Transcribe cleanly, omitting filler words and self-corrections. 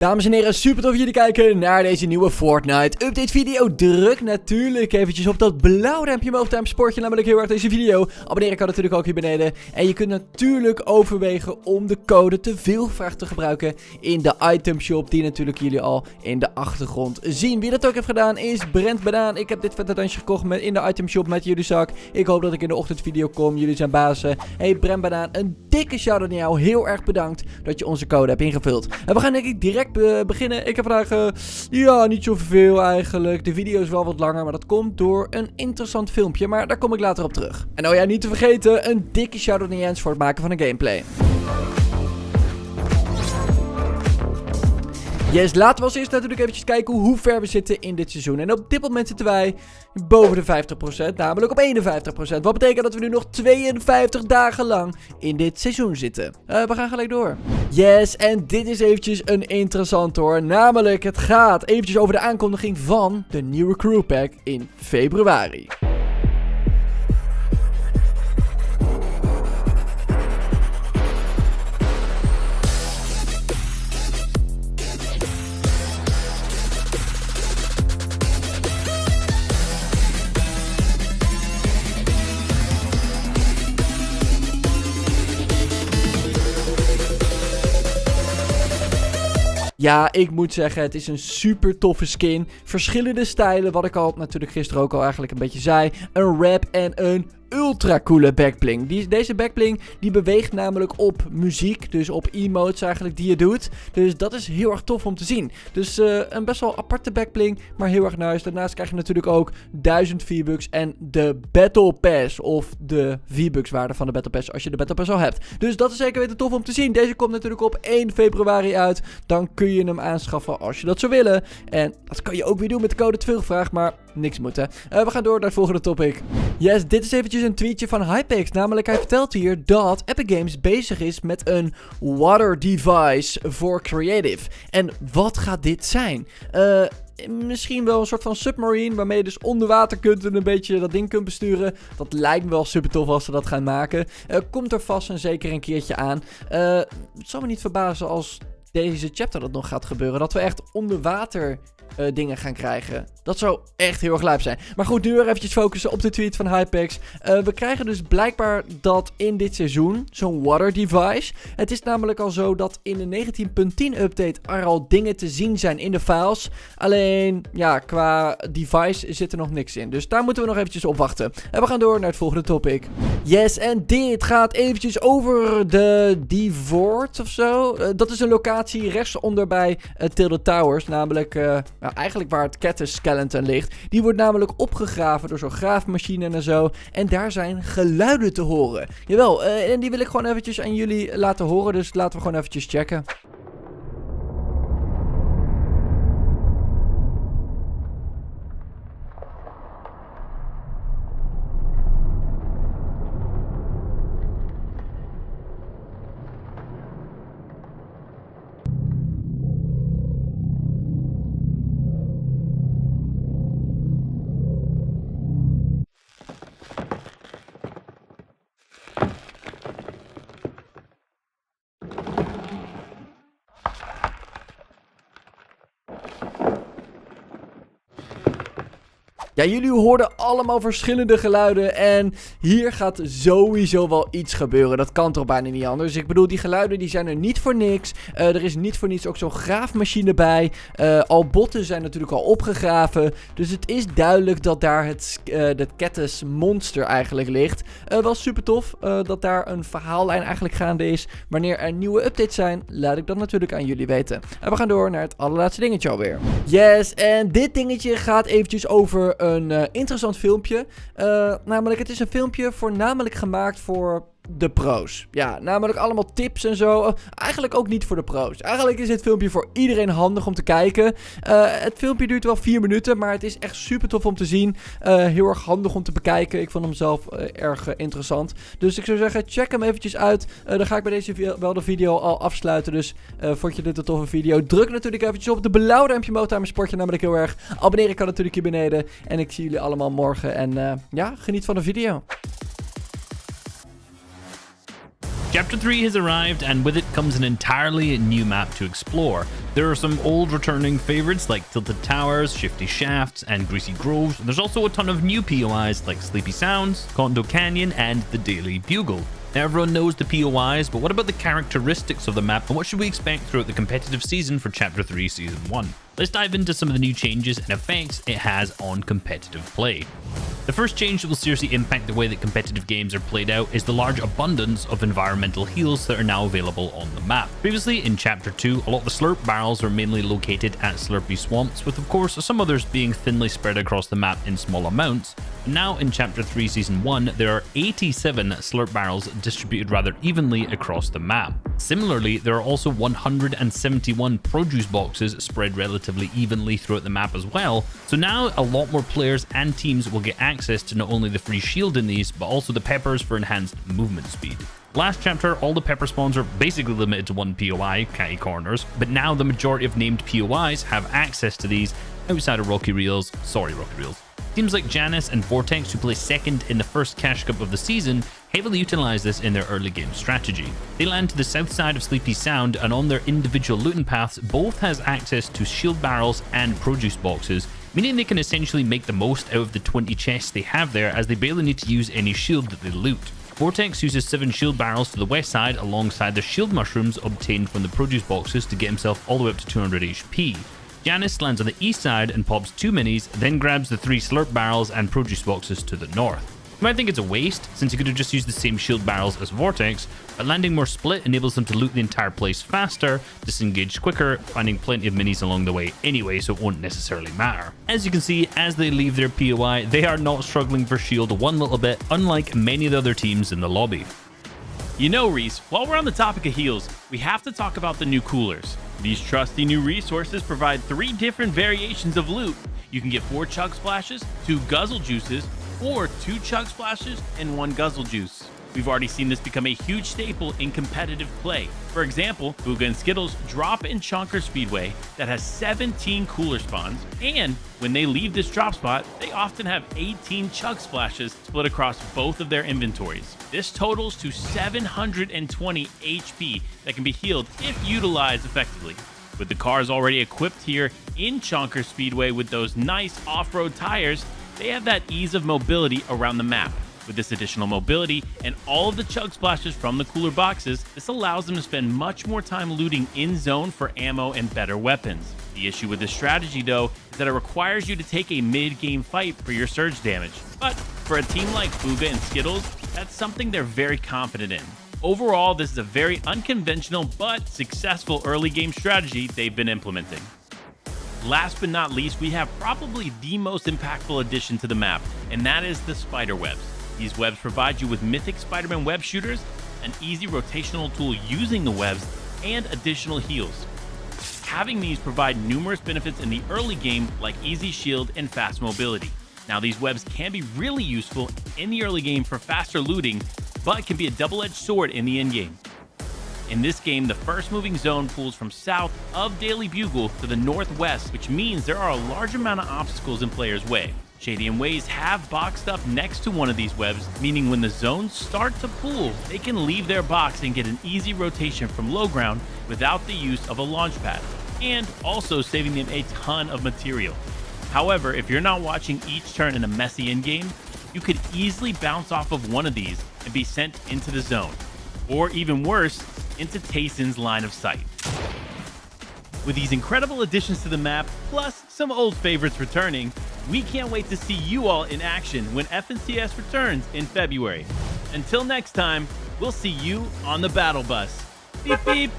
Dames en heren, super tof jullie kijken naar deze nieuwe Fortnite update video. Druk natuurlijk eventjes op dat blauwe duimpje omhoog, support je namelijk heel erg deze video. Abonneren kan natuurlijk ook hier beneden. En je kunt natuurlijk overwegen om de code TeVeelGevraagd te gebruiken in de itemshop, die natuurlijk jullie al in de achtergrond zien. Wie dat ook heeft gedaan is Bronvermelding. Ik heb dit vette dansje gekocht in de itemshop met jullie zak. Ik hoop dat ik in de ochtendvideo kom. Jullie zijn bazen. Hey Bronvermelding, een dikke shout-out naar jou. Heel erg bedankt dat je onze code hebt ingevuld. En we gaan denk ik direct beginnen. Ik heb vandaag, niet zoveel eigenlijk. De video is wel wat langer, maar dat komt door een interessant filmpje. Maar daar kom ik later op terug. En oh ja, niet te vergeten, een dikke shout-out naar Jens voor het maken van een gameplay. Yes, laten we als eerst natuurlijk eventjes kijken hoe ver we zitten in dit seizoen. En op dit moment zitten wij boven de 50%, namelijk op 51%. Wat betekent dat we nu nog 52 dagen lang in dit seizoen zitten. We gaan gelijk door. Yes, en dit is eventjes een interessant hoor. Namelijk, het gaat eventjes over de aankondiging van de nieuwe crew pack in februari. Ja, ik moet zeggen, het is een super toffe skin. Verschillende stijlen, wat ik al natuurlijk gisteren ook al eigenlijk een beetje zei. Een rap en een ultra coole backbling. Deze backbling die beweegt namelijk op muziek, dus op emotes eigenlijk die je doet. Dus dat is heel erg tof om te zien. Dus een best wel aparte backbling, maar heel erg nice. Daarnaast krijg je natuurlijk ook 1000 V-Bucks en de Battle Pass, of de V-Bucks waarde van de Battle Pass als je de Battle Pass al hebt. Dus dat is zeker weten tof om te zien. Deze komt natuurlijk op 1 februari uit. Dan kun je hem aanschaffen als je dat zou willen. En dat kan je ook weer doen met de code TeVeelGevraagd, maar niks moeten. We gaan door naar het volgende topic. Yes, dit is eventjes een tweetje van HIER. Namelijk, hij vertelt hier dat Epic Games bezig is met een water device voor creative. En wat gaat dit zijn? Misschien wel een soort van submarine, waarmee je dus onder water kunt en een beetje dat ding kunt besturen. Dat lijkt me wel super tof als ze dat gaan maken. Komt er vast en zeker een keertje aan. Het zal me niet verbazen als deze chapter dat nog gaat gebeuren. Dat we echt onder water dingen gaan krijgen. Dat zou echt heel erg lijp zijn. Maar goed, nu weer eventjes focussen op de tweet van HIER. We krijgen dus blijkbaar dat in dit seizoen zo'n water device. Het is namelijk al zo dat in de 19.10 update er al dingen te zien zijn in de files. Alleen, ja, qua device zit er nog niks in. Dus daar moeten we nog eventjes op wachten. En we gaan door naar het volgende topic. Yes, en dit gaat eventjes over de Divort of zo. Dat is een locatie rechtsonder bij Tilde Towers. Namelijk, eigenlijk waar het Cactus Skeleton ligt. Die wordt namelijk opgegraven door zo'n graafmachine en zo. En daar zijn geluiden te horen. Jawel, en die wil ik gewoon eventjes aan jullie laten horen. Dus laten we gewoon eventjes checken. Ja, jullie hoorden allemaal verschillende geluiden en hier gaat sowieso wel iets gebeuren. Dat kan toch bijna niet anders. Ik bedoel, die geluiden die zijn er niet voor niks. Er is niet voor niets ook zo'n graafmachine bij. Al botten zijn natuurlijk al opgegraven. Dus het is duidelijk dat daar het Cactus monster eigenlijk ligt. Wel super tof dat daar een verhaallijn eigenlijk gaande is. Wanneer er nieuwe updates zijn, laat ik dat natuurlijk aan jullie weten. En we gaan door naar het allerlaatste dingetje alweer. Yes, en dit dingetje gaat eventjes over een interessant filmpje. Namelijk, het is een filmpje voornamelijk gemaakt voor de pro's. Ja, namelijk allemaal tips en zo. Eigenlijk ook niet voor de pro's. Eigenlijk is dit filmpje voor iedereen handig om te kijken. Het filmpje duurt wel 4 minuten, maar het is echt super tof om te zien. Heel erg handig om te bekijken. Ik vond hem zelf erg interessant. Dus ik zou zeggen, check hem eventjes uit. Dan ga ik bij deze wel de video al afsluiten. Dus vond je dit een toffe video? Druk natuurlijk eventjes op de blauwe duimpje omhoog. Daarmee sport je namelijk heel erg. Abonneren kan natuurlijk hier beneden. En ik zie jullie allemaal morgen. En ja, geniet van de video. Chapter 3 has arrived, and with it comes an entirely new map to explore. There are some old returning favorites like Tilted Towers, Shifty Shafts, and Greasy Groves. There's also a ton of new POIs like Sleepy Sounds, Condo Canyon, and the Daily Bugle. Now, everyone knows the POIs, but what about the characteristics of the map, and what should we expect throughout the competitive season for Chapter 3 Season 1? Let's dive into some of the new changes and effects it has on competitive play. The first change that will seriously impact the way that competitive games are played out is the large abundance of environmental heals that are now available on the map. Previously, in Chapter 2, a lot of the slurp barrels were mainly located at slurpy swamps, with of course some others being thinly spread across the map in small amounts. Now in Chapter 3 Season 1, there are 87 slurp barrels distributed rather evenly across the map. Similarly, there are also 171 produce boxes spread relatively evenly throughout the map as well, so now a lot more players and teams will get access to not only the free shield in these, but also the peppers for enhanced movement speed. Last chapter, all the pepper spawns are basically limited to one POI, Catty Corners, but now the majority of named POIs have access to these outside of Rocky Reels. Teams like Janus and Vortex, who placed second in the first Cash Cup of the season, heavily utilize this in their early game strategy. They land to the south side of Sleepy Sound, and on their individual looting paths, both has access to shield barrels and produce boxes, meaning they can essentially make the most out of the 20 chests they have there, as they barely need to use any shield that they loot. Vortex uses 7 shield barrels to the west side alongside the shield mushrooms obtained from the produce boxes to get himself all the way up to 200 HP. Janus lands on the east side and pops 2 minis, then grabs the 3 slurp barrels and produce boxes to the north. You might think it's a waste, since he could have just used the same shield barrels as Vortex, but landing more split enables them to loot the entire place faster, disengage quicker, finding plenty of minis along the way anyway, so it won't necessarily matter. As you can see, as they leave their POI, they are not struggling for shield one little bit, unlike many of the other teams in the lobby. You know, Reese, while we're on the topic of heals, we have to talk about the new coolers. These trusty new resources provide 3 different variations of loot. You can get 4 chug splashes, 2 guzzle juices, or 2 chug splashes and 1 guzzle juice. We've already seen this become a huge staple in competitive play. For example, Booga and Skittles drop in Chonker Speedway that has 17 cooler spawns, and when they leave this drop spot, they often have 18 chug splashes split across both of their inventories. This totals to 720 HP that can be healed if utilized effectively. With the cars already equipped here in Chonker Speedway with those nice off-road tires, they have that ease of mobility around the map. With this additional mobility and all of the chug splashes from the cooler boxes, this allows them to spend much more time looting in zone for ammo and better weapons. The issue with this strategy, though, is that it requires you to take a mid-game fight for your surge damage. But for a team like Booga and Skittles, that's something they're very confident in. Overall, this is a very unconventional but successful early game strategy they've been implementing. Last but not least, we have probably the most impactful addition to the map, and that is the spider webs. These webs provide you with mythic Spider-Man web shooters, an easy rotational tool using the webs, and additional heals. Having these provide numerous benefits in the early game, like easy shield and fast mobility. Now, these webs can be really useful in the early game for faster looting, but can be a double-edged sword in the endgame. In this game, the first moving zone pulls from south of Daily Bugle to the northwest, which means there are a large amount of obstacles in players' way. Shady and Waze have boxed up next to one of these webs, meaning when the zones start to pool, they can leave their box and get an easy rotation from low ground without the use of a launch pad, and also saving them a ton of material. However, if you're not watching each turn in a messy endgame, you could easily bounce off of one of these and be sent into the zone, or even worse, into Tayson's line of sight. With these incredible additions to the map, plus some old favorites returning, we can't wait to see you all in action when FNCS returns in February. Until next time, we'll see you on the battle bus. Beep beep!